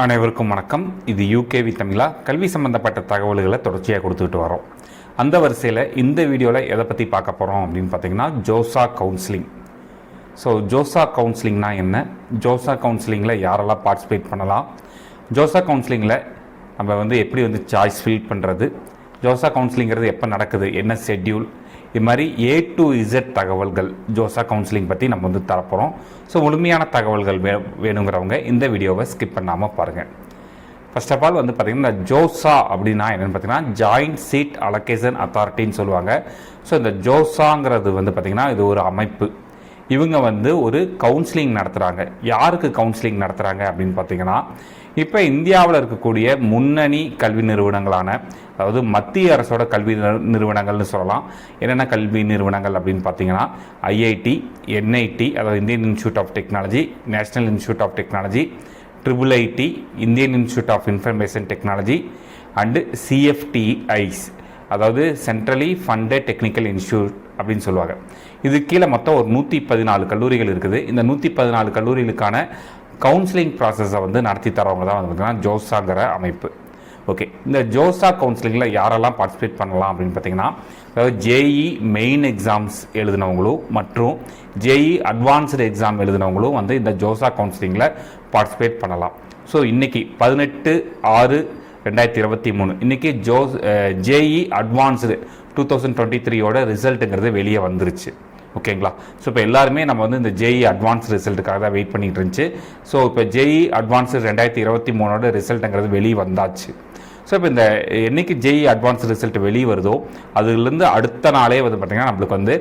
அனைவருக்கும் வணக்கம். இது யூகேவி தமிழா கல்வி சம்பந்தப்பட்ட தகவல்களை தொடர்ச்சியாக கொடுத்துக்கிட்டு வரோம். அந்த வரிசையில் இந்த வீடியோவில் எதை பற்றி பார்க்க போகிறோம் அப்படின்னு பார்த்தீங்கன்னா ஜோசா கவுன்சிலிங். ஸோ ஜோசா கவுன்சிலிங்னா என்ன, ஜோசா கவுன்சிலிங்கில் யாரெல்லாம் பார்ட்டிசிபேட் பண்ணலாம், ஜோசா கவுன்சிலிங்கில் நம்ம எப்படி சாய்ஸ் ஃபில் பண்ணுறது, ஜோசா கவுன்சிலிங்கிறது எப்போ நடக்குது, என்ன ஷெட்யூல், இது மாதிரி A to Z தகவல்கள் ஜோசா கவுன்சிலிங் பற்றி நம்ம தரப்போகிறோம். ஸோ முழுமையான தகவல்கள் வேணுங்கிறவங்க இந்த வீடியோவை ஸ்கிப் பண்ணாமல் பாருங்கள். ஃபர்ஸ்ட் ஆஃப் ஆல் பார்த்திங்கன்னா இந்த ஜோசா அப்படின்னா என்னென்னு பார்த்தீங்கன்னா ஜாயிண்ட் சீட் அலோகேஷன் அத்தாரிட்டின்னு சொல்லுவாங்க. ஸோ இந்த ஜோசாங்கிறது பார்த்திங்கன்னா இது ஒரு அமைப்பு. இவங்க ஒரு கவுன்சிலிங் நடத்துகிறாங்க. யாருக்கு கவுன்சிலிங் நடத்துகிறாங்க அப்படின்னு பார்த்தீங்கன்னா இப்போ இந்தியாவில் இருக்கக்கூடிய முன்னணி கல்வி நிறுவனங்களான, அதாவது மத்திய அரசோட கல்வி நிறுவனங்கள்னு சொல்லலாம். என்னென்ன கல்வி நிறுவனங்கள் அப்படின்னு பார்த்தீங்கன்னா IIT, NIT, அதாவது Indian institute of technology, national institute of technology, IIIT, Indian institute of information technology and CFTIs, அதாவது சென்ட்ரலி ஃபண்டட் டெக்னிக்கல் இன்ஸ்டியூட் அப்படின்னு சொல்லுவாங்க. இது கீழே மொத்தம் ஒரு 114 கல்லூரிகள் இருக்குது. இந்த 114 கல்லூரிகளுக்கான கவுன்சிலிங் ப்ராசஸை நடத்தி தரவங்க தான் பார்த்திங்கன்னா ஜோசாங்கிற அமைப்பு. ஓகே, இந்த ஜோசா கவுன்சிலிங்கில் யாரெல்லாம் பார்ட்டிசிபேட் பண்ணலாம் அப்படின்னு பார்த்தீங்கன்னா, அதாவது JEE மெயின் எக்ஸாம்ஸ் எழுதினவங்களும் மற்றும் JEE அட்வான்ஸ்டு எக்ஸாம் எழுதினவங்களும் இந்த ஜோசா கவுன்சிலிங்கில் பார்ட்டிசிபேட் பண்ணலாம். ஸோ இன்றைக்கி 18/6/2023 இன்றைக்கி JEE அட்வான்ஸ்டு 2023 ரிசல்ட்டுங்கிறது வெளியே வந்துருச்சு. ஓகேங்களா? ஸோ இப்போ எல்லாருமே நம்ம இந்த JEE அட்வான்ஸ் ரிசல்ட்டுக்காக தான் வெயிட் பண்ணிகிட்டு இருந்துச்சு. ஸோ இப்போ JEE அட்வான்ஸ் 2023 ரிசல்ட்டுங்கிறது வெளியே வந்தாச்சு. ஸோ இப்போ இந்த என்னைக்கு JEE அட்வான்ஸ் ரிசல்ட் வெளியே வருதோ அதுலேருந்து அடுத்த நாளே பார்த்திங்கன்னா நம்மளுக்கு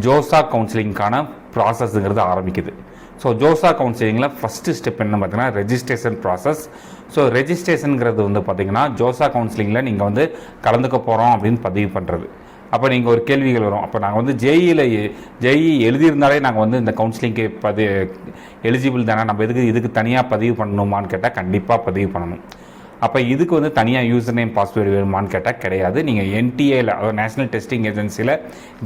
ஜோசா கவுன்சிலிங்கான ப்ராசஸ்ங்கிறது ஆரம்பிக்குது. ஸோ ஜோசா கவுன்சிலிங்கில் ஃபஸ்ட்டு ஸ்டெப் என்ன பார்த்தீங்கன்னா ரெஜிஸ்ட்ரேஷன் ப்ராசஸ். ஸோ ரெஜிஸ்ட்ரேஷனுங்கிறது பார்த்திங்கன்னா ஜோசா கவுன்சிலிங்கில் நீங்கள் கலந்துக்க போகிறோம் அப்படின்னு பதிவு பண்ணுறது. அப்போ நீங்கள் ஒரு கேள்விகள் வரும், அப்போ நாங்கள் JEE எழுதியிருந்தாலே நாங்கள் இந்த கவுன்சிலிங்க்கு எலிஜிபிள் தானே, நம்ம இதுக்கு தனியாக பதிவு பண்ணணுமான்னு கேட்டால் கண்டிப்பாக பதிவு பண்ணணும். அப்போ இதுக்கு தனியாக யூசர் நேம் பாஸ்வேர்டு வேணுமான்னு கேட்டால் கிடையாது. நீங்கள் NTAவில், அதாவது நேஷனல் டெஸ்டிங் ஏஜென்சியில்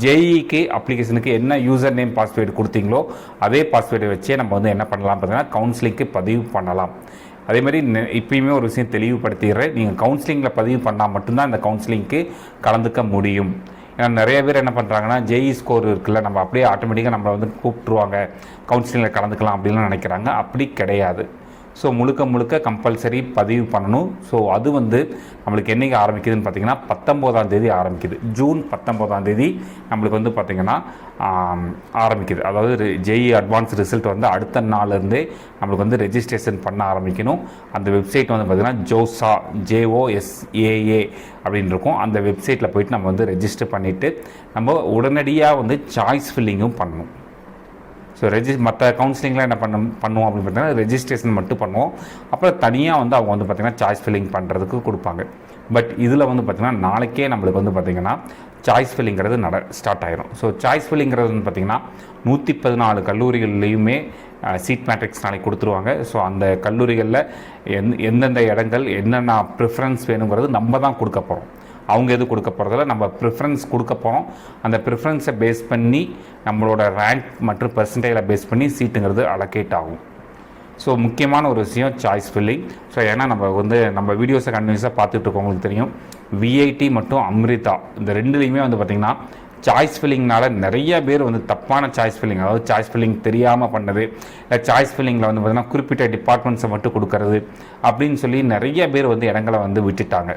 JEEக்கு அப்ளிகேஷனுக்கு என்ன யூசர் நேம் பாஸ்வேர்டு கொடுத்தீங்களோ அதே பாஸ்வேர்டை வச்சே நம்ம என்ன பண்ணலாம் பார்த்தீங்கன்னா கவுன்சிலிங்க்கு பதிவு பண்ணலாம். அதே மாதிரி இப்பயுமே ஒரு விஷயம் தெளிவுபடுத்திடுறேன், நீங்கள் கவுன்சிலிங்கில் பதிவு பண்ணால் மட்டும்தான் இந்த கவுன்சிலிங்க்கு கலந்துக்க முடியும். ஏன்னா நிறைய பேர் என்ன பண்ணுறாங்கன்னா JEE ஸ்கோர் இருக்குல்ல, நம்ம அப்படியே ஆட்டோமேட்டிக்காக நம்மளை கூப்பிட்ருவாங்க கவுன்சிலிங்கில் கலந்துக்கலாம் அப்படின்னு நினைக்கிறாங்க. அப்படி கிடையாது. ஸோ முழுக்க கம்பல்சரி பதிவு பண்ணணும். ஸோ அது நம்மளுக்கு என்றைக்கு ஆரம்பிக்குதுன்னு பார்த்தீங்கன்னா 19ஆம் தேதி ஆரம்பிக்குது. ஜூன் 19ஆம் தேதி நம்மளுக்கு பார்த்திங்கன்னா ஆரம்பிக்குது. அதாவது JEE அட்வான்ஸ் ரிசல்ட் அடுத்த நாள்லேருந்தே நம்மளுக்கு ரெஜிஸ்ட்ரேஷன் பண்ண ஆரம்பிக்கணும். அந்த வெப்சைட் பார்த்திங்கன்னா ஜோசா JOSAA அப்படின்னு இருக்கும். அந்த வெப்சைட்டில் போய்ட்டு நம்ம ரெஜிஸ்டர் பண்ணிவிட்டு நம்ம உடனடியாக சாய்ஸ் ஃபில்லிங்கும் பண்ணணும். ஸோ மற்ற கவுன்சிலிங்கில் என்ன பண்ணுவோம் அப்படின்னு பார்த்தீங்கன்னா ரெஜிஸ்ட்ரேஷன் மட்டும் பண்ணுவோம். அப்புறம் தனியாக அவங்க பார்த்திங்கன்னா சாய்ஸ் ஃபில்லிங் பண்ணுறதுக்கு கொடுப்பாங்க. பட் இதில் பார்த்திங்கன்னா நாளைக்கே நம்மளுக்கு பார்த்திங்கன்னா சாய்ஸ் ஃபில்லிங்கிறது ஸ்டார்ட் ஆயிரும். ஸோ சாய்ஸ் ஃபில்லிங்கிறது பார்த்திங்கன்னா 114 கல்லூரிகள்லேயுமே சீட் மேட்ரிக்ஸ் நாளைக்கு கொடுத்துருவாங்க. ஸோ அந்த கல்லூரிகளில் எந்தெந்த இடங்கள் என்னென்ன ப்ரிஃபரன்ஸ் வேணுங்கிறது நம்ம தான் கொடுக்க போகிறோம். அவங்க எது கொடுக்க போகிறதில்ல, நம்ம ப்ரிஃபரன்ஸ் கொடுக்க போகிறோம். அந்த ப்ரிஃபரன்ஸை பேஸ் பண்ணி நம்மளோட ரேங்க் மற்றும் பெர்சன்டேஜில் பேஸ் பண்ணி சீட்டுங்கிறது அலோகேட் ஆகும். ஸோ முக்கியமான ஒரு விஷயம் சாய்ஸ் ஃபில்லிங். ஸோ ஏன்னா நம்ம வீடியோஸை கண்டினியூஸாக பார்த்துட்டு இருக்கவங்களுக்கு தெரியும், VIT மற்றும் அம்ரிதா இந்த ரெண்டுலேயுமே பார்த்திங்கன்னா சாய்ஸ் ஃபில்லிங்னால நிறைய பேர் தப்பான சாய்ஸ் ஃபில்லிங், அதாவது சாய்ஸ் ஃபில்லிங் தெரியாமல் பண்ணது, இல்லை சாய்ஸ் ஃபில்லிங்கில் பார்த்திங்கன்னா குறிப்பிட்ட டிபார்ட்மெண்ட்ஸை மட்டும் கொடுக்கறது அப்படின்னு சொல்லி நிறைய பேர் இடங்களை விட்டுட்டாங்க.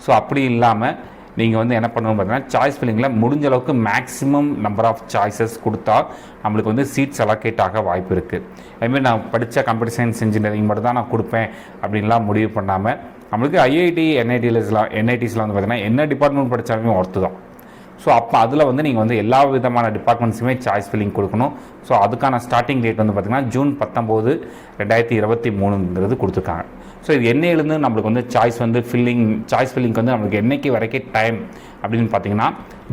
ஸோ அப்படி இல்லாமல் நீங்கள் என்ன பண்ணணும் பார்த்தீங்கன்னா சாய்ஸ் ஃபில்லிங்கில் முடிஞ்ச அளவுக்கு மேக்ஸிமம் நம்பர் ஆஃப் சாய்ஸஸ் கொடுத்தா நம்மளுக்கு சீட்ஸ் அலோகேட் ஆக வாய்ப்பு இருக்குது. அதுமாதிரி நான் படித்த கம்ப்யூட்டர் சயின்ஸ் இன்ஜினியரிங் மட்டும் தான் நான் கொடுப்பேன் அப்படின்லாம் முடிவு பண்ணாமல் நம்மளுக்கு IIT NITஸ்லாம் பார்த்திங்கன்னா என்ன டிபார்ட்மெண்ட் படித்தாலுமே ஒர்த்து தான். ஸோ அப்போ அதில் நீங்கள் எல்லா விதமான டிபார்ட்மெண்ட்ஸுமே சாய்ஸ் ஃபில்லிங் கொடுக்கணும். ஸோ அதுக்கான ஸ்டார்டிங் டேட் பார்த்திங்கன்னா ஜூன் 19, 2023 கொடுத்துருக்காங்க. ஸோ இது என்னையிலேருந்து நம்மளுக்கு சாய்ஸ் ஃபில்லிங்க்கு நம்மளுக்கு என்றைக்கு வரைக்கும் டைம் அப்படின்னு பார்த்தீங்கன்னா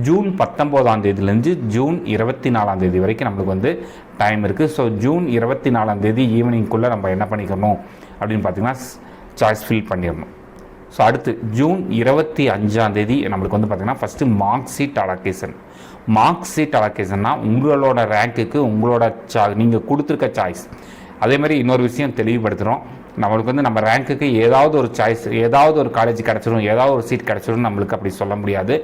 ஜூன் 19ஆம் தேதியிலேருந்து ஜூன் 24ஆம் தேதி வரைக்கும் நம்மளுக்கு டைம் இருக்குது. ஸோ ஜூன் 24ஆம் தேதி ஈவினிங்குள்ளே நம்ம என்ன பண்ணிக்கணும் அப்படின்னு பார்த்தீங்கன்னா சாய்ஸ் ஃபில் பண்ணிடணும். ஸோ அடுத்து ஜூன் 25ஆம் தேதி நம்மளுக்கு பார்த்திங்கன்னா first mark sheet allocation. Mark sheet அலோகேஷன்னா உங்களோட ரேங்க்குக்கு உங்களோட நீங்கள் கொடுத்துருக்க சாய்ஸ். அதே மாதிரி இன்னொரு விஷயம் தெளிவுபடுத்துகிறோம், நம்மளுக்கு வந்து நம்ம ரேங்க்குக்கு ஏதாவது ஒரு சாய்ஸ், ஏதாவது ஒரு காலேஜ் கிடச்சிரும், ஏதாவது ஒரு சீட் கிடச்சிரும் நம்மளுக்கு அப்படி சொல்ல முடியாது.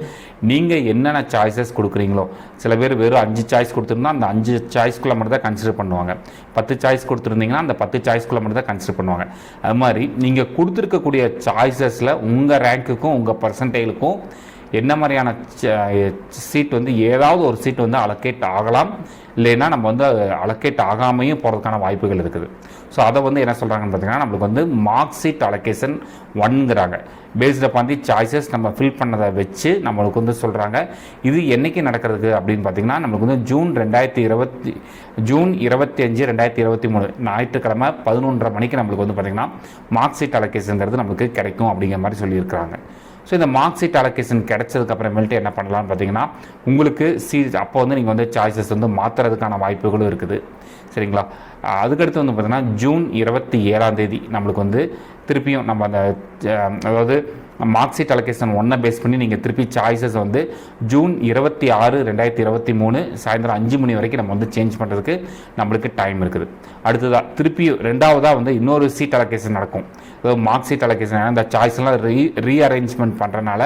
நீங்கள் என்னென்ன சாய்ஸஸ் கொடுக்குறீங்களோ, சில பேர் வெறும் 5 சாய்ஸ் கொடுத்துருந்தா அந்த 5 சாய்ஸ்குள்ளே மட்டும் தான் கன்சிடர் பண்ணுவாங்க. 10 சாய்ஸ் கொடுத்துருந்தீங்கன்னா அந்த 10 சாய்ஸ்குள்ளே மட்டும் தான் கன்சிடர் பண்ணுவாங்க. அது மாதிரி நீங்கள் கொடுத்துருக்கக்கூடிய சாய்ஸஸில் உங்கள் ரேங்க்குக்கும் உங்கள் பர்சன்டேஜுக்கும் என்ன மாதிரியான சீட் வந்து ஏதாவது ஒரு சீட் வந்து அலோகேட் ஆகலாம், இல்லைன்னா நம்ம வந்து அலோகேட் ஆகாமையும் போகிறதுக்கான வாய்ப்புகள் இருக்குது. ஸோ அதை வந்து என்ன சொல்கிறாங்கன்னு பார்த்தீங்கன்னா, நம்மளுக்கு வந்து மார்க் சீட் அலோகேஷன் 1ங்கிறாங்க. பேஸ்ட் அப்பான் தி சாய்ஸஸ் நம்ம ஃபில் பண்ணதை வச்சு நம்மளுக்கு வந்து சொல்கிறாங்க. இது என்றைக்கு நடக்கிறதுக்கு அப்படின்னு பார்த்தீங்கன்னா, நம்மளுக்கு வந்து ஜூன் 25 2023 ஞாயிற்றுக்கிழமை 11:30 மணிக்கு நம்மளுக்கு வந்து பார்த்திங்கன்னா மார்க் சீட் அலோகேஷனுங்கிறது நம்மளுக்கு கிடைக்கும் அப்படிங்கிற மாதிரி சொல்லியிருக்கிறாங்க. ஸோ இந்த மார்க் சீட் அலோகேஷன் கிடைச்சதுக்கு அப்புறமேல்ட்டு என்ன பண்ணலாம்னு பார்த்தீங்கன்னா, உங்களுக்கு அப்போ வந்து நீங்கள் வந்து சாய்ஸஸ் வந்து மாற்றுறதுக்கான வாய்ப்புகளும் இருக்குது. சரிங்களா? அதுக்கடுத்து வந்து பார்த்திங்கன்னா ஜூன் 27 நம்மளுக்கு வந்து திருப்பியும் நம்ம அந்த அதாவது மார்க் சீட் அலோகேஷன் 1 பேஸ் பண்ணி நீங்கள் திருப்பி சாய்ஸஸ் வந்து ஜூன் 26 2023 சாயந்தரம் 5 மணி வரைக்கும் நம்ம வந்து சேஞ்ச் பண்ணுறதுக்கு நம்மளுக்கு டைம் இருக்குது. அடுத்ததாக திருப்பியும் ரெண்டாவதாக வந்து இன்னொரு சீட் அலோகேஷன் நடக்கும். அதாவது மார்க் சீட் அலோகேஷன் அந்த சாய்ஸ்லாம் ரீஅரேஞ்ச்மெண்ட் பண்ணுறனால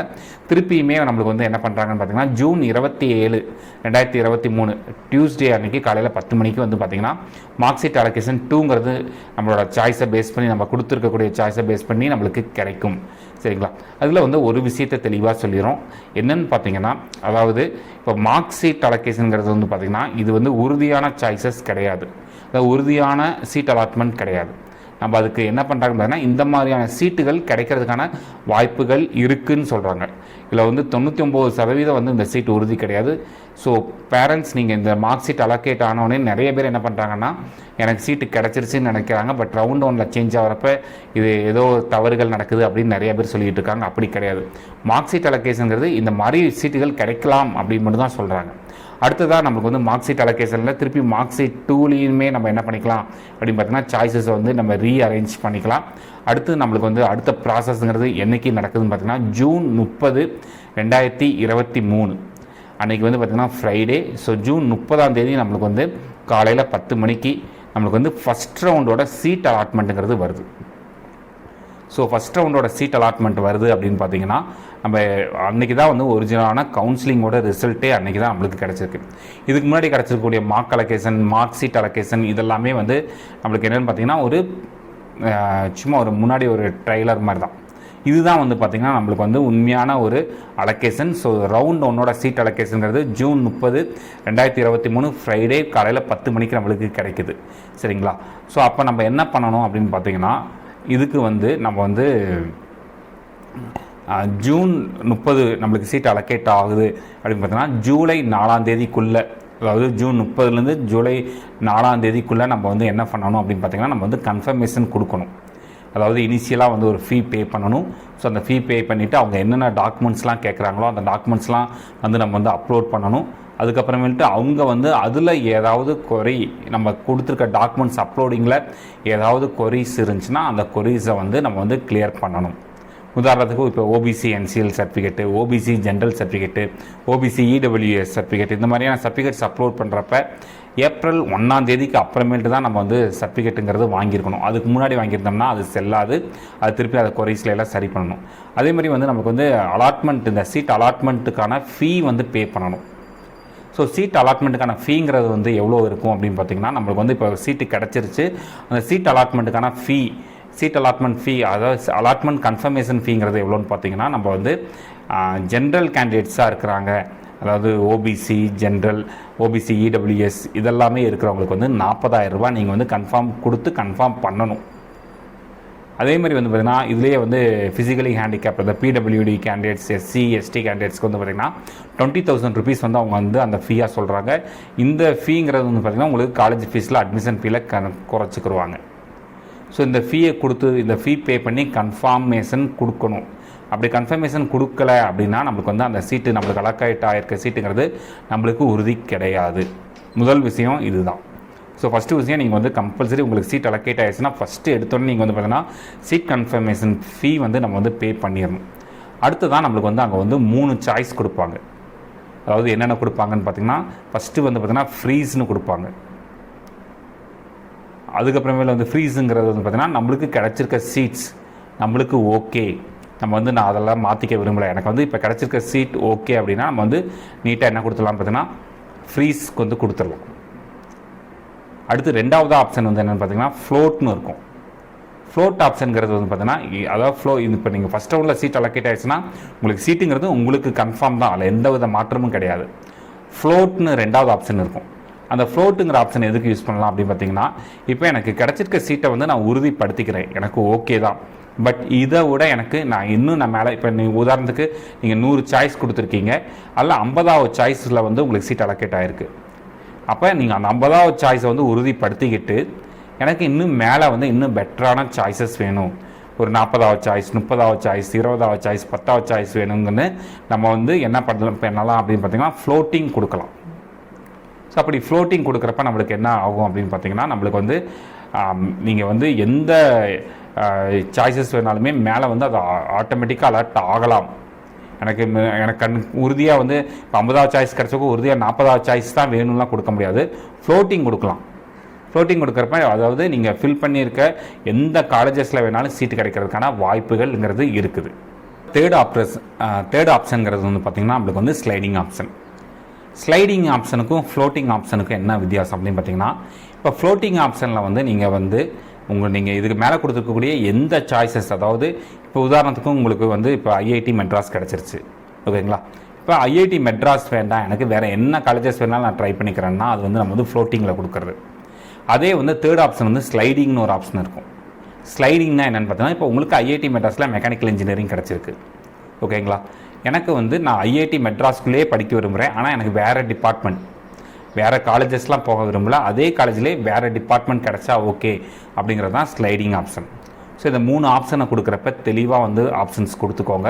திருப்பியுமே நம்மளுக்கு வந்து என்ன பண்ணுறாங்கன்னு பார்த்தீங்கன்னா, ஜூன் 27 2023 டியூஸ்டே அன்றைக்கி காலையில் 10 மணிக்கு வந்து பார்த்திங்கன்னா மார்க் சீட் அலோகேஷன் 2ங்கிறது நம்மளோட சாய்ஸை பேஸ் பண்ணி நம்ம கொடுத்துருக்கக்கூடிய சாய்ஸை பேஸ் பண்ணி நம்மளுக்கு கிடைக்கும். சரிங்களா? அதில் வந்து ஒரு விஷயத்தை தெளிவாக சொல்லிடுறோம். என்னன்னு பார்த்தீங்கன்னா, அதாவது இப்போ மார்க் சீட் அலோகேஷனுங்கிறது வந்து பார்த்திங்கன்னா இது வந்து உறுதியான சாய்ஸஸ் கிடையாது, அதாவது உறுதியான சீட் அலாட்மெண்ட் கிடையாது. நம்ம அதுக்கு என்ன பண்ணுறாங்க பார்த்தீங்கன்னா, இந்த மாதிரியான சீட்டுகள் கிடைக்கிறதுக்கான வாய்ப்புகள் இருக்குதுன்னு சொல்கிறாங்க. இதில் வந்து 99% வந்து இந்த சீட் உறுதி கிடையாது. ஸோ பேரண்ட்ஸ், நீங்கள் இந்த மார்க் சீட் அலோகேட் ஆனவுடனே நிறைய பேர் என்ன பண்ணுறாங்கன்னா, எனக்கு சீட்டு கிடச்சிருச்சுன்னு நினைக்கிறாங்க. பட் ரவுண்ட் 1ல் சேஞ்ச் ஆகிறப்ப இது ஏதோ தவறுகள் நடக்குது அப்படின்னு நிறைய பேர் சொல்லிகிட்டு இருக்காங்க. அப்படி கிடையாது. மார்க் சீட் அலோகேஷனுங்கிறது இந்த மாதிரி சீட்டுகள் கிடைக்கலாம் அப்படின்னு மட்டும் தான் சொல்கிறாங்க. அடுத்ததாக நம்மளுக்கு வந்து மார்க் சீட் அலோகேஷனில் திருப்பி மார்க் சீட் 2லேயுமே நம்ம என்ன பண்ணிக்கலாம் அப்படின்னு பார்த்தீங்கன்னா, சாய்ஸஸை வந்து நம்ம ரீஅரேஞ்ச் பண்ணிக்கலாம். அடுத்து நம்மளுக்கு வந்து அடுத்த ப்ராசஸ்ங்கிறது என்றைக்கு நடக்குதுன்னு பார்த்தீங்கன்னா, ஜூன் 30 2023 அன்றைக்கி வந்து பார்த்திங்கன்னா ஃப்ரைடே. ஸோ ஜூன் 30 நம்மளுக்கு வந்து காலையில் 10 மணிக்கு நம்மளுக்கு வந்து ஃபஸ்ட் ரவுண்டோட சீட் அலாட்மெண்ட்டுங்கிறது வருது. ஸோ ஃபஸ்ட் ரவுண்டோட சீட் அலாட்மெண்ட் வருது அப்படின்னு பார்த்தீங்கன்னா, நம்ம அன்றைக்கி தான் வந்து ஒரிஜினலான கவுன்சிலிங்கோட ரிசல்ட்டே அன்றைக்கி தான் நம்மளுக்கு கிடச்சிருக்கு. இதுக்கு முன்னாடி கிடச்சிருக்கக்கூடிய mark allocation, mark seat allocation இதெல்லாமே வந்து நம்மளுக்கு என்னென்னு பார்த்தீங்கன்னா, ஒரு சும்மா ஒரு முன்னாடி ஒரு ட்ரைலர் மாதிரி தான். இதுதான் வந்து பார்த்திங்கன்னா நம்மளுக்கு வந்து உண்மையான ஒரு அலோகேஷன். ஸோ ரவுண்ட் 1ஓட சீட் அலோகேஷனுங்கிறது ஜூன் 30 2023 ஃப்ரைடே காலையில் 10 மணிக்கு நம்மளுக்கு கிடைக்குது. சரிங்களா? ஸோ அப்போ நம்ம என்ன பண்ணணும் அப்படின்னு பார்த்தீங்கன்னா, இதுக்கு வந்து நம்ம வந்து ஜூன் 30 நம்மளுக்கு சீட் அலோகேட் ஆகுது அப்படின்னு பார்த்தீங்கன்னா, ஜூலை 4 அதாவது ஜூன் 30 ஜூலை 4 நம்ம வந்து என்ன பண்ணணும் அப்படின்னு பார்த்தீங்கன்னா, நம்ம வந்து கன்ஃபர்மேஷன் கொடுக்கணும். அதாவது இனிஷியலாக வந்து ஒரு ஃபீ பே பண்ணணும். ஸோ அந்த ஃபீ பே பண்ணிவிட்டு அவங்க என்னென்ன டாக்குமெண்ட்ஸ்லாம் கேட்குறாங்களோ அந்த டாக்குமெண்ட்ஸ்லாம் வந்து நம்ம வந்து அப்லோட் பண்ணணும். அதுக்கப்புறமேட்டு அவங்க வந்து அதில் ஏதாவது கொரி, நம்ம கொடுத்துருக்க டாக்குமெண்ட்ஸ் அப்லோடிங்கில் ஏதாவது கொரிஸ் இருந்துச்சுன்னா அந்த கொரிஸை வந்து நம்ம வந்து கிளியர் பண்ணணும். உதாரணத்துக்கு இப்போ OBC NCL certificate, OBC general certificate, OBC EWS certificate, இந்த மாதிரியான சர்டிஃபிகேட்ஸ் அப்லோட் பண்ணுறப்ப ஏப்ரல் 1 அப்புறமேட்டு தான் நம்ம வந்து சர்டிஃபிகேட்டுங்கிறது வாங்கியிருக்கணும். அதுக்கு முன்னாடி வாங்கியிருந்தோம்னா அது செல்லாது. அது திருப்பி அதை கொரிஸ்ல எல்லாம் சரி பண்ணணும். அதே மாதிரி வந்து நமக்கு வந்து அலாட்மெண்ட், இந்த சீட் அலாட்மெண்ட்டுக்கான ஃபீ வந்து பே பண்ணணும். ஸோ சீட் அலாட்மெண்ட்டுக்கான ஃபீங்கிறது வந்து எவ்வளோ இருக்கும் அப்படின்னு பார்த்தீங்கன்னா, நம்மளுக்கு வந்து இப்போ சீட்டு கிடச்சிருச்சு, அந்த சீட் அலாட்மெண்ட்டுக்கான சீட் அலாட்மெண்ட் ஃபீ, அதாவது அலாட்மெண்ட் கன்ஃபர்மேஷன் ஃபீங்கிறது எவ்வளோன்னு பார்த்தீங்கன்னா, நம்ம வந்து ஜென்ரல் கேண்டிடேட்ஸாக இருக்கிறாங்க, அதாவது ஓபிசி ஜென்ரல், ஓபிசி இடபிள்யூஎஸ் இதெல்லாமே இருக்கிறவங்களுக்கு வந்து 40,000 ரூபாய் நீங்கள் வந்து கன்ஃபார்ம் பண்ணணும். அதே மாதிரி வந்து பார்த்திங்கன்னா, இதுலேயே வந்து ஃபிசிக்கலி ஹேண்டிகேப், அந்த பிடபிள்யூடி கேண்டிடேட்ஸ், எஸ்சி எஸ்டி கேண்டிடேட்ஸ்க்கு வந்து பார்த்திங்கன்னா 20,000 ருபீஸ் வந்து அவங்க வந்து அந்த ஃபீயாக சொல்கிறாங்க. இந்த ஃபீங்கிறது வந்து பார்த்திங்கன்னா உங்களுக்கு காலேஜ் ஃபீஸில் அட்மிஷன் ஃபீல குறைச்சிக்கிடுவாங்க. ஸோ இந்த ஃபீயை கொடுத்து, இந்த ஃபீ பே பண்ணி கன்ஃபார்மேஷன் கொடுக்கணும். அப்படி கன்ஃபர்மேஷன் கொடுக்கல அப்படின்னா நம்மளுக்கு வந்து அந்த சீட்டு, நம்மளுக்கு அலோகேட் ஆகிருக்க சீட்டுங்கிறது நம்மளுக்கு உறுதி கிடையாது. முதல் விஷயம் இதுதான். ஸோ ஃபஸ்ட்டு விஷயம், நீங்கள் வந்து கம்பல்சரி உங்களுக்கு சீட் அலோகேட் ஆகிடுச்சுன்னா ஃபஸ்ட்டு எடுத்தோன்னே நீங்கள் வந்து பார்த்தீங்கன்னா சீட் கன்ஃபர்மேஷன் ஃபீ வந்து நம்ம வந்து பே பண்ணிடணும். அடுத்து தான் நம்மளுக்கு வந்து அங்கே வந்து 3 சாய்ஸ் கொடுப்பாங்க. அதாவது என்னென்ன கொடுப்பாங்கன்னு பார்த்தீங்கன்னா, ஃபஸ்ட்டு வந்து பார்த்தீங்கன்னா ஃப்ரீஸ்னு கொடுப்பாங்க. அதுக்கப்புறமேல வந்து ஃப்ரீஸுங்கிறது வந்து பார்த்திங்கன்னா நம்மளுக்கு கிடச்சிருக்க சீட்ஸ் நம்மளுக்கு ஓகே, நம்ம வந்து நான் அதெல்லாம் மாற்றிக்க விரும்பலை, எனக்கு வந்து இப்போ கிடச்சிருக்க சீட் ஓகே அப்படின்னா நம்ம வந்து நீட்டாக என்ன கொடுத்துடலாம் பார்த்தீங்கன்னா ஃப்ரீஸ்க்கு வந்து கொடுத்துடலாம். அடுத்து ரெண்டாவது ஆப்ஷன் வந்து என்னென்னு பார்த்தீங்கன்னா ஃப்ளோட்னு இருக்கும். ஃப்ளோட் ஆப்ஷனுங்கிறது வந்து பார்த்தீங்கன்னா அதாவது ஃப்ளோ இது இப்போ நீங்கள் ஃபஸ்ட் ரவுண்டில் சீட் அலோகேட் ஆகிடுச்சுன்னா உங்களுக்கு சீட்டுங்கிறது உங்களுக்கு கன்ஃபார்ம் தான், அதில் எந்த வித மாற்றமும் கிடையாது. ஃப்ளோட்னு ரெண்டாவது ஆப்ஷன் இருக்கும். அந்த ஃப்ளோட்டுங்கிற ஆப்ஷன் எதுக்கு யூஸ் பண்ணலாம் அப்படின்னு பார்த்தீங்கன்னா இப்போ எனக்கு கிடச்சிருக்க சீட்டை வந்து நான் உறுதிப்படுத்திக்கிறேன், எனக்கு ஓகே தான், பட் இதை விட எனக்கு நான் மேலே இப்போ நீங்கள் உதாரணத்துக்கு நீங்கள் 100 சாய்ஸ் கொடுத்துருக்கீங்க, அதில் 50வது சாய்ஸில் வந்து உங்களுக்கு சீட் அலோகேட் ஆகிருக்கு. அப்போ நீங்கள் அந்த 50வது சாய்ஸை வந்து உறுதிப்படுத்திக்கிட்டு எனக்கு இன்னும் மேலே வந்து இன்னும் பெட்டரான சாய்ஸஸ் வேணும், ஒரு 40வது சாய்ஸ், 30வது சாய்ஸ், 20வது சாய்ஸ், 10வது சாய்ஸ் வேணுங்கன்னு நம்ம வந்து என்ன பண்ணலாம் அப்படின்னு பார்த்தீங்கன்னா ஃப்ளோட்டிங் கொடுக்கலாம். ஸோ அப்படி ஃப்ளோட்டிங் கொடுக்குறப்ப நம்மளுக்கு என்ன ஆகும் அப்படின்னு பார்த்தீங்கன்னா நம்மளுக்கு வந்து நீங்கள் வந்து எந்த சாய்ஸஸ் வேணாலுமே மேலே வந்து அது ஆட்டோமேட்டிக்காக அலர்ட் ஆகலாம். எனக்கு உறுதியாக வந்து இப்போ 50வது சாய்ஸ் கிடச்சப்போ உறுதியாக 40வது சாய்ஸ் தான் வேணும்லாம் கொடுக்க முடியாது, ஃப்ளோட்டிங் கொடுக்கலாம். ஃப்ளோட்டிங் கொடுக்குறப்ப அதாவது நீங்கள் ஃபில் பண்ணியிருக்க எந்த காலேஜஸில் வேணாலும் சீட்டு கிடைக்கிறதுக்கான வாய்ப்புகள்ங்கிறது இருக்குது. தேர்ட் ஆப்ஷனுங்கிறது வந்து பார்த்திங்கன்னா நம்மளுக்கு வந்து ஸ்லைடிங் ஆப்ஷன். ஸ்லைடிங் ஆப்ஷனுக்கும் ஃப்ளோட்டிங் ஆப்ஷனுக்கும் என்ன வித்தியாசம் அப்படின்னு பார்த்தீங்கன்னா இப்போ ஃப்ளோட்டிங் ஆப்ஷனில் வந்து நீங்கள் இதுக்கு மேலே கொடுத்துருக்கக்கூடிய எந்த சாய்ஸஸ், அதாவது இப்போ உதாரணத்துக்கும் உங்களுக்கு வந்து இப்போ ஐஐடி மெட்ராஸ் கிடச்சிருச்சு ஓகேங்களா, இப்போ ஐஐடி மெட்ராஸ் வேண்டாம், எனக்கு வேறு என்ன காலேஜஸ் வேணாலும் நான் ட்ரை பண்ணிக்கிறேன்னா அது வந்து நம்ம வந்து ஃப்ளோட்டிங்கில் கொடுக்குறது. அதே வந்து தேர்ட் ஆப்ஷன் வந்து ஸ்லைடிங்னு ஒரு ஆப்ஷன் இருக்கும். ஸ்லைடிங்னா என்னென்னு பார்த்தீங்கன்னா இப்போ உங்களுக்கு ஐஐடி மெட்ராஸில் மெக்கானிக்கல் இன்ஜினியரிங் கிடச்சிருக்கு ஓகேங்களா, எனக்கு வந்து நான் ஐஐடி மெட்ராஸ்குள்ளேயே படிக்க விரும்புகிறேன், ஆனால் எனக்கு வேறு டிபார்ட்மெண்ட் வேறு காலேஜஸ்லாம் போக விரும்பல, அதே காலேஜ்லேயே வேறு டிபார்ட்மெண்ட் கிடச்சா ஓகே அப்படிங்கிறது தான் ஸ்லைடிங் ஆப்ஷன். ஸோ இந்த 3 ஆப்ஷனை கொடுக்குறப்ப தெளிவாக வந்து ஆப்ஷன்ஸ் கொடுத்துக்கோங்க.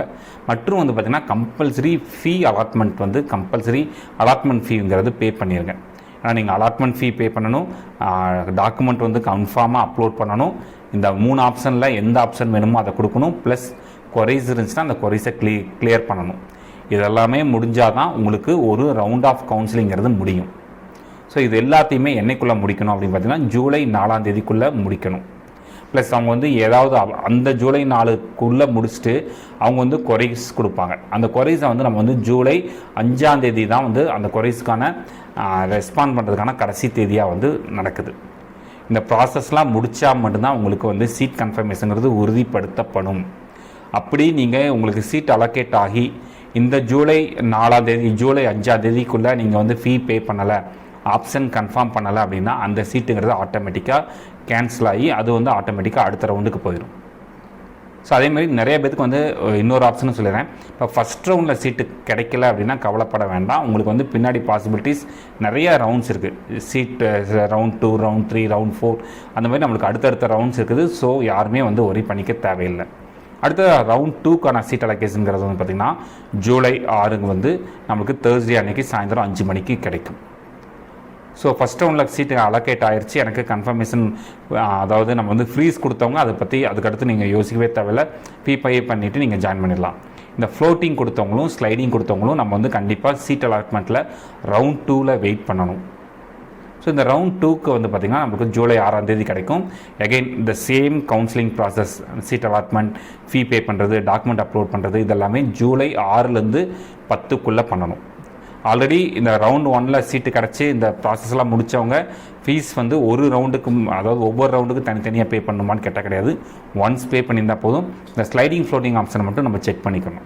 மற்றும் வந்து பார்த்திங்கன்னா கம்பல்சரி ஃபீ அலாட்மெண்ட் ஃபீங்கிறது பே பண்ணிடுங்க. ஆனால் நீங்கள் அலாட்மெண்ட் ஃபீ பே பண்ணணும், டாக்குமெண்ட் வந்து கன்ஃபார்மாக அப்லோட் பண்ணணும், இந்த 3 ஆப்ஷனில் எந்த ஆப்ஷன் வேணுமோ அதை கொடுக்கணும், ப்ளஸ் கொரிஸ் இருந்துச்சுன்னா அந்த கொரிஸை கிளியர் பண்ணணும். இதெல்லாமே முடிஞ்சால் தான் உங்களுக்கு ஒரு ரவுண்ட் ஆஃப் கவுன்சிலிங்கிறது முடியும். ஸோ இது எல்லாத்தையுமே என்னைக்குள்ளே முடிக்கணும் அப்படின்னு பார்த்தீங்கன்னா ஜூலை 4ஆம் தேதிக்குள்ளே முடிக்கணும். ப்ளஸ் அவங்க வந்து ஏதாவது அந்த ஜூலை 4க்குள்ளே முடிச்சுட்டு அவங்க வந்து கொரிஸ் கொடுப்பாங்க. அந்த கொரிஸை வந்து நம்ம வந்து ஜூலை 5ஆம் தேதி தான் வந்து அந்த கொரிஸ்க்கான ரெஸ்பாண்ட் பண்ணுறதுக்கான கடைசி தேதியாக வந்து நடக்குது. இந்த ப்ராசஸ்லாம் முடித்தா மட்டும்தான் உங்களுக்கு வந்து சீட் கன்ஃபர்மேஷனுங்கிறது உறுதிப்படுத்தப்படும். அப்படி நீங்கள் உங்களுக்கு சீட் அலோகேட் ஆகி இந்த ஜூலை 4ஆம் தேதி ஜூலை 5ஆம் தேதிக்குள்ளே நீங்கள் வந்து ஃபீ பே பண்ணலை, ஆப்ஷன் கன்ஃபார்ம் பண்ணலை அப்படின்னா அந்த சீட்டுங்கிறது ஆட்டோமேட்டிக்காக கேன்சல் ஆகி அது வந்து ஆட்டோமேட்டிக்காக அடுத்த ரவுண்டுக்கு போயிடும். ஸோ அதேமாதிரி நிறைய பேருக்கு வந்து இன்னொரு ஆப்ஷனும் சொல்லிடுறேன், இப்போ ஃபஸ்ட் ரவுண்டில் சீட்டு கிடைக்கல அப்படின்னா கவலைப்பட வேண்டாம். உங்களுக்கு வந்து பின்னாடி பாசிபிலிட்டிஸ் நிறைய ரவுண்ட்ஸ் இருக்குது. சீட்டு ரவுண்ட் 2, ரவுண்ட் 3, ரவுண்ட் 4 அந்த மாதிரி நம்மளுக்கு அடுத்தடுத்த ரவுண்ட்ஸ் இருக்குது. ஸோ யாருமே வந்து ஒரி பண்ணிக்க தேவையில்லை. அடுத்த ரவுண்ட் 2க்கான சீட் அலோகேஷனுங்கிறது வந்து பார்த்திங்கன்னா ஜூலை 6 வந்து நம்மளுக்கு தேர்ஸ்டே அன்றைக்கி சாயந்தரம் 5 மணிக்கு கிடைக்கும். ஸோ ஃபஸ்ட் ரவுண்டில் சீட்டு அலோகேட் ஆயிடுச்சு, எனக்கு கன்ஃபர்மேஷன், அதாவது நம்ம வந்து ஃப்ரீஸ் கொடுத்தவங்க அதை பற்றி அதுக்கடுத்து நீங்கள் யோசிக்கவே தேவையில்லை, ஃபீ பே பண்ணிவிட்டு நீங்கள் ஜாயின் பண்ணிடலாம். இந்த ஃப்ளோட்டிங் கொடுத்தவங்களும் ஸ்லைடிங் கொடுத்தவங்களும் நம்ம வந்து கண்டிப்பாக சீட் அலாட்மெண்ட்டில் ரவுண்ட் 2ல் வெயிட் பண்ணணும். ஸோ இந்த ரவுண்ட் 2க்கு வந்து பார்த்திங்கன்னா நமக்கு ஜூலை 6ஆம் தேதி கிடைக்கும். அகெயின் இந்த same counselling process, seat allotment, fee pay பண்ணுறது, டாக்குமெண்ட் அப்லோட் பண்ணுறது, இதெல்லாமே ஜூலை 6லேருந்து 10க்குள்ளே பண்ணணும். ஆல்ரெடி இந்த ரவுண்ட் 1ல் சீட்டு கிடச்சி இந்த ப்ராசஸ்லாம் முடித்தவங்க ஃபீஸ் வந்து ஒரு ரவுண்டுக்கும், அதாவது ஒவ்வொரு ரவுண்டுக்கும் தனித்தனியாக பே பண்ணணுமான்னு கேட்டால் கிடையாது, ஒன்ஸ் பே பண்ணியிருந்தால் போதும். இந்த ஸ்லைடிங் ஃப்ளோட்டிங் ஆப்ஷனை மட்டும் நம்ம செக் பண்ணிக்கணும்.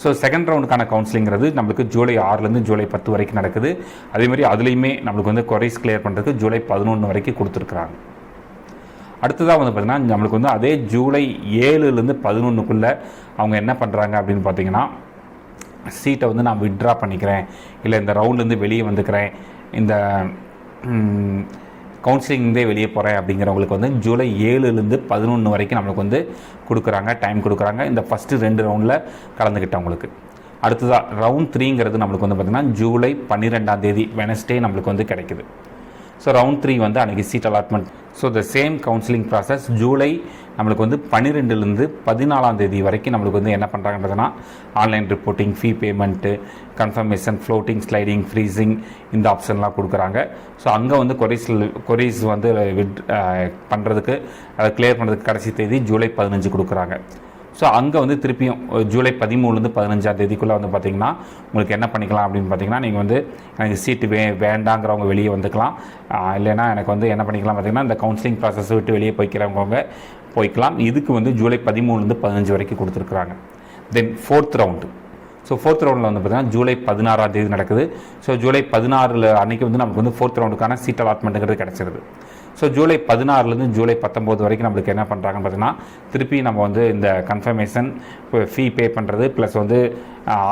ஸோ செகண்ட் ரவுண்டுக்கான கவுன்சிலிங்கிறது நம்மளுக்கு ஜூலை 6லேருந்து ஜூலை 10 வரைக்கும் நடக்குது. அதேமாதிரி அதுலேயுமே நம்மளுக்கு வந்து கொரிஸ் கிளியர் பண்ணுறதுக்கு ஜூலை 11 வரைக்கும் கொடுத்துருக்குறாங்க. அடுத்ததாக வந்து பார்த்திங்கன்னா நம்மளுக்கு வந்து அதே ஜூலை 7லேருந்து 11க்குள்ளே அவங்க என்ன பண்ணுறாங்க அப்படின்னு பார்த்திங்கன்னா சீட்டை வந்து நான் வித்ட்ரா பண்ணிக்கிறேன், இல்லை இந்த ரவுண்ட்லேருந்து வெளியே வந்துக்கிறேன், இந்த கவுன்சிலிங்லேருந்தே வெளியே போகிறேன் அப்படிங்கிறவங்களுக்கு வந்து ஜூலை 7லேருந்து 11 வரைக்கும் நம்மளுக்கு வந்து கொடுக்குறாங்க, டைம் கொடுக்குறாங்க இந்த ஃபஸ்ட்டு 2 ரவுண்டில் கலந்துக்கிட்டவங்களுக்கு. அடுத்ததாக ரவுண்ட் 3ங்கிறது நம்மளுக்கு வந்து பார்த்திங்கன்னா ஜூலை 12ஆம் தேதி வெனஸ்டே நம்மளுக்கு வந்து கிடைக்குது. ஸோ ரவுண்ட் 3 வந்து அன்றைக்கி seat allotment. So the same counselling process July நம்மளுக்கு வந்து 12லேருந்து 14ஆம் தேதி வரைக்கும் நம்மளுக்கு வந்து என்ன பண்ணுறாங்கன்றதுனா online reporting, fee payment, confirmation, floating, sliding, freezing இந்த ஆப்ஷன்லாம் கொடுக்குறாங்க. ஸோ அங்கே வந்து கொரிஸ் வந்து பண்ணுறதுக்கு அதை கிளியர் பண்ணுறதுக்கு கடைசி தேதி ஜூலை 15 கொடுக்குறாங்க. ஸோ அங்கே வந்து திருப்பியும் ஜூலை 13லேருந்து 15ஆம் தேதிக்குள்ளே வந்து பார்த்திங்கன்னா உங்களுக்கு என்ன பண்ணிக்கலாம் அப்படின்னு பார்த்தீங்கன்னா, நீங்கள் வந்து எனக்கு சீட்டு வேண்டாங்கிறவங்க வெளியே வந்துக்கலாம். இல்லைனா எனக்கு வந்து என்ன பண்ணிக்கலாம் பார்த்திங்கன்னா, இந்த கவுன்சிலிங் ப்ராசஸை விட்டு வெளியே போய்க்கிறவங்க போய்க்கலாம். இதுக்கு வந்து ஜூலை 13லேருந்து 15 வரைக்கும் கொடுத்துருக்குறாங்க. தென் 4th ரவுண்டு. ஸோ 4th ரவுண்டில் வந்து பார்த்திங்கன்னா ஜூலை 16ஆம் தேதி நடக்குது. ஸோ ஜூலை 16 அன்றைக்கி வந்து நமக்கு வந்து 4th ரவுண்டுக்கான சீட் அலாட்மெண்ட்டுங்கிறது கிடச்சிருது. ஸோ ஜூலை 16லேருந்து ஜூலை 19 வரைக்கும் நம்மளுக்கு என்ன பண்ணுறாங்கன்னு பார்த்தீங்கன்னா, திருப்பி நம்ம வந்து இந்த கன்ஃபர்மேஷன், ஃபீ பே பண்ணுறது ப்ளஸ் வந்து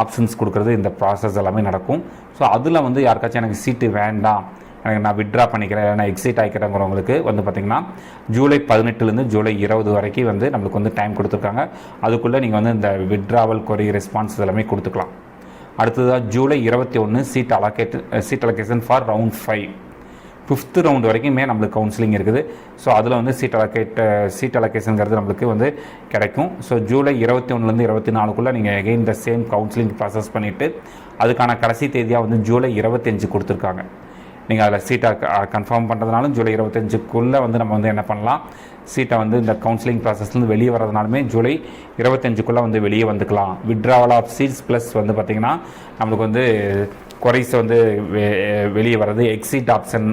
ஆப்ஷன்ஸ் கொடுக்குறது, இந்த ப்ராசஸ் எல்லாமே நடக்கும். ஸோ அதில் வந்து யாருக்காச்சும் எனக்கு சீட்டு வேண்டாம், எனக்கு நான் விட்ரா பண்ணிக்கிறேன், நான் எக்ஸிட் ஆகிக்கிறேங்கிறவங்களுக்கு வந்து பார்த்திங்கன்னா ஜூலை 18லேருந்து ஜூலை 20 வரைக்கும் வந்து நம்மளுக்கு வந்து டைம் கொடுத்துருக்காங்க. அதுக்குள்ளே நீங்கள் வந்து இந்த விட்ராவல், கொரி, ரெஸ்பான்ஸ் எல்லாமே கொடுத்துக்கலாம். அடுத்ததாக July 21 seat allocation for round 5. 5th round வரைக்குமே நம்மளுக்கு கவுன்சிலிங் இருக்குது. ஸோ அதில் வந்து சீட் அலோகேஷனுங்கிறது நம்மளுக்கு வந்து கிடைக்கும். ஸோ ஜூலை 21லேருந்து 24க்குள்ளே நீங்கள் எகெயின் இந்த சேம் கவுன்சிலிங் ப்ராசஸ் பண்ணிவிட்டு அதுக்கான கடைசி தேதியாக வந்து ஜூலை 25 கொடுத்துருக்காங்க. நீங்கள் அதில் சீட்டை கன்ஃபார்ம் பண்ணுறதுனாலும் ஜூலை 25க்குள்ளே வந்து நம்ம வந்து என்ன பண்ணலாம், சீட்டை வந்து இந்த கவுன்சிலிங் ப்ராசஸ்லேருந்து வெளியே வரதுனாலுமே ஜூலை 25க்குள்ளே வந்து வெளியே வந்துக்கலாம். விட்ராவல் ஆஃப் சீட்ஸ் ப்ளஸ் வந்து பார்த்திங்கன்னா நம்மளுக்கு வந்து கொரைஸ் வந்து வெளியே வர்றது, எக்ஸிட் ஆப்ஷன்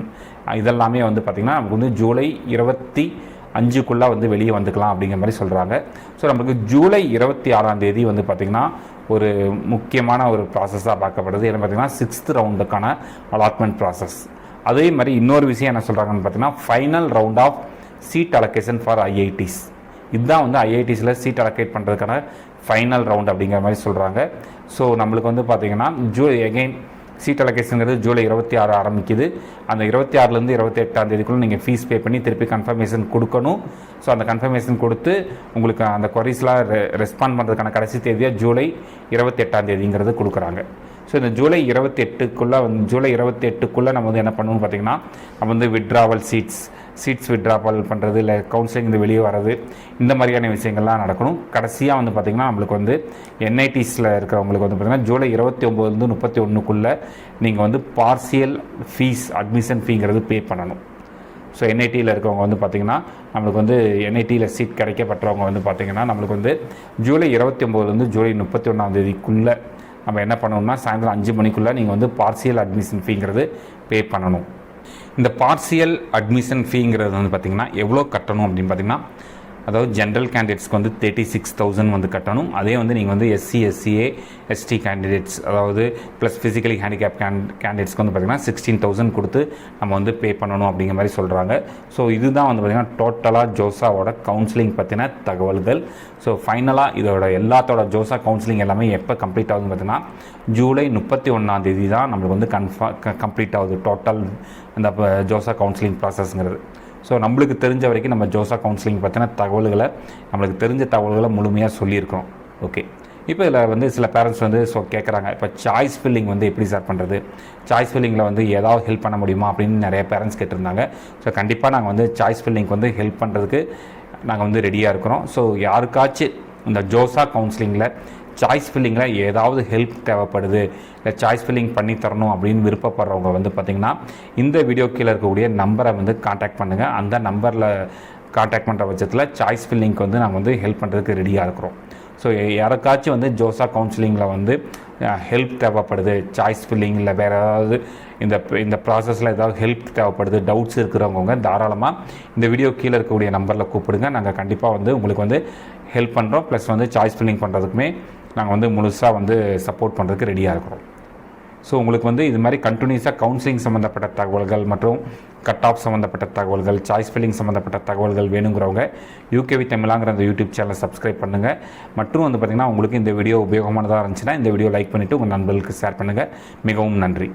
இதெல்லாமே வந்து பார்த்திங்கன்னா நமக்கு வந்து ஜூலை 25க்குள்ளே வந்து வெளியே வந்துக்கலாம் அப்படிங்கிற மாதிரி சொல்கிறாங்க. ஸோ நமக்கு ஜூலை 26ஆம் தேதி வந்து பார்த்திங்கன்னா ஒரு முக்கியமான ஒரு ப்ராசஸாக பார்க்கப்படுது. என்ன பார்த்திங்கன்னா 6th ரவுண்டுக்கான அலாட்மெண்ட் ப்ராசஸ். அதே மாதிரி இன்னொரு விஷயம் என்ன சொல்கிறாங்கன்னு பார்த்தீங்கன்னா, final round of seat allocation for IITs. இதுதான் வந்து ஐஐடிஸில் சீட் அலோகேட் பண்ணுறதுக்கான ஃபைனல் ரவுண்ட் அப்படிங்கிற மாதிரி சொல்கிறாங்க. ஸோ நம்மளுக்கு வந்து பார்த்திங்கன்னா எகெயின் சீட் அலோகேஷனுங்கிறது ஜூலை 26 ஆரம்பிக்குது. அந்த 26லேருந்து 28ஆம் தேதிக்குள்ளே நீங்கள் ஃபீஸ் பே பண்ணி திருப்பி கன்ஃபர்மேஷன் கொடுக்கணும். ஸோ அந்த கன்ஃபர்மேஷன் கொடுத்து உங்களுக்கு அந்த கொரிஸ்லாம் ரெஸ்பாண்ட் பண்ணுறதுக்கான கடைசி தேதியாக ஜூலை 28ஆம் தேதிங்கிறது கொடுக்குறாங்க. ஸோ இந்த ஜூலை 28க்குள்ளே நம்ம வந்து என்ன பண்ணணும்னு பார்த்திங்கன்னா, நம்ம வந்து விட்ராவல் சீட்ஸ் விட்ராவல் பண்ணுறது, இல்லை கவுன்சிலிங் இந்த வெளியே வர்றது, இந்த மாதிரியான விஷயங்கள்லாம் நடக்கணும். கடைசியாக வந்து பார்த்திங்கன்னா நம்மளுக்கு வந்து என்ஐடிஸில் இருக்கிறவங்களுக்கு வந்து பார்த்திங்கன்னா ஜூலை 29லேருந்து 31க்குள்ளே நீங்கள் வந்து பார்சியல் ஃபீஸ், அட்மிஷன் ஃபீங்கிறது பே பண்ணணும். ஸோ என்ஐடியில் இருக்கவங்க வந்து பார்த்திங்கன்னா நம்மளுக்கு வந்து என்ஐடியில் சீட் கிடைக்கப்பட்டவங்க வந்து பார்த்திங்கன்னா நம்மளுக்கு வந்து ஜூலை 29லேருந்து ஜூலை 31ஆம் தேதிக்குள்ளே நம்ம என்ன பண்ணணும்னா சாயந்தரம் 5 மணிக்குள்ளே நீங்கள் வந்து பார்சியல் அட்மிஷன் ஃபீங்கிறது பே பண்ணணும். இந்த பார்சியல் அட்மிஷன் ஃபீங்கிறது வந்து பார்த்திங்கன்னா எவ்வளோ கட்டணும் அப்படின்னு பார்த்திங்கன்னா, அதாவது ஜென்ரல் கேண்டிடேட்ஸ்க்கு வந்து 36,000 வந்து கட்டணும். அதே வந்து நீங்கள் வந்து எஸ்சி, எஸ்சிஏ, எஸ்டி கேண்டிடேட்ஸ், அதாவது ப்ளஸ் ஃபிசிக்கலி ஹேண்டிகேப் கேண்டிடேட்ஸ்க்கு வந்து பார்த்திங்கன்னா 16,000 கொடுத்து நம்ம வந்து பே பண்ணணும் அப்படிங்கிற மாதிரி சொல்கிறாங்க. ஸோ இதுதான் வந்து பார்த்திங்கன்னா டோட்டலாக ஜோசாவோட கவுன்சிலிங் பற்றின தகவல்கள். ஸோ ஃபைனலாக இதோட எல்லாத்தோட ஜோசா கவுன்சிலிங் எல்லாமே எப்போ கம்ப்ளீட் ஆகுதுன்னு பார்த்திங்கன்னா ஜூலை 31ஆம் தேதி தான் நம்மளுக்கு வந்து கம்ப்ளீட் ஆகுது டோட்டல் அந்த ஜோசா கவுன்சிலிங் ப்ராசஸ்ங்கிறது. ஸோ நம்மளுக்கு தெரிஞ்ச வரைக்கும் நம்ம ஜோசா கவுன்சிலிங் பற்றின தகவல்களை, நம்மளுக்கு தெரிஞ்ச தகவல்களை முழுமையாக சொல்லியிருக்கிறோம். ஓகே, இப்போ இதில் வந்து சில பேரண்ட்ஸ் வந்து கேட்குறாங்க, இப்போ சாய்ஸ் ஃபில்லிங் வந்து எப்படி சார் பண்ணுறது, சாய்ஸ் ஃபில்லிங்கில் வந்து ஏதாவது ஹெல்ப் பண்ண முடியுமா அப்படின்னு நிறைய பேரண்ட்ஸ் கேட்டிருந்தாங்க. ஸோ கண்டிப்பாக நாங்கள் வந்து சாய்ஸ் ஃபில்லிங்க்கு வந்து ஹெல்ப் பண்ணுறதுக்கு நாங்கள் வந்து ரெடியாக இருக்கிறோம். ஸோ யாருக்காச்சும் இந்த ஜோசா கவுன்சிலிங்கில் சாய்ஸ் ஃபில்லிங்கில் ஏதாவது ஹெல்ப் தேவைப்படுது, இல்லை சாய்ஸ் ஃபில்லிங் பண்ணி தரணும் அப்படின்னு விருப்பப்படுறவங்க வந்து பார்த்திங்கன்னா இந்த வீடியோ கீழே இருக்கக்கூடிய நம்பரை வந்து காண்டாக்ட் பண்ணுங்கள். அந்த நம்பரில் காண்டாக்ட் பண்ணுற பட்சத்தில் சாய்ஸ் ஃபில்லிங்க்கு வந்து நாங்கள் வந்து ஹெல்ப் பண்ணுறதுக்கு ரெடியாக இருக்கிறோம். ஸோ யாருக்காச்சும் வந்து ஜோசா கவுன்சிலிங்கில் வந்து ஹெல்ப் தேவைப்படுது, சாய்ஸ் ஃபில்லிங் இல்லை வேறு ஏதாவது இந்த ப்ராசஸில் ஏதாவது ஹெல்ப் தேவைப்படுது, டவுட்ஸ் இருக்கிறவங்க தாராளமாக இந்த வீடியோ கீழே இருக்கக்கூடிய நம்பரில் கூப்பிடுங்க. நாங்கள் கண்டிப்பாக வந்து உங்களுக்கு வந்து ஹெல்ப் பண்ணுறோம். ப்ளஸ் வந்து சாய்ஸ் ஃபில்லிங் பண்ணுறதுக்குமே நாங்கள் வந்து முழுசாக வந்து சப்போர்ட் பண்ணுறதுக்கு ரெடியாக இருக்கிறோம். ஸோ உங்களுக்கு வந்து இது மாதிரி கண்டினியூஸாக கவுன்சிலிங் சம்மந்தப்பட்ட தகவல்கள் மற்றும் கட் ஆஃப் சம்மந்தப்பட்ட தகவல்கள், சாய்ஸ் ஃபில்லிங் சம்மந்தப்பட்ட தகவல்கள் வேணுங்கிறவங்க யூகேவி தமிழாங்கிற அந்த யூடியூப் சேனலை சப்ஸ்கிரைப் பண்ணுங்கள். மற்றும் வந்து பார்த்திங்கன்னா உங்களுக்கு இந்த வீடியோ உபயோகமானதாக இருந்துச்சுன்னா இந்த வீடியோ லைக் பண்ணிவிட்டு உங்கள் நண்பர்களுக்கு ஷேர் பண்ணுங்கள். மிகவும் நன்றி.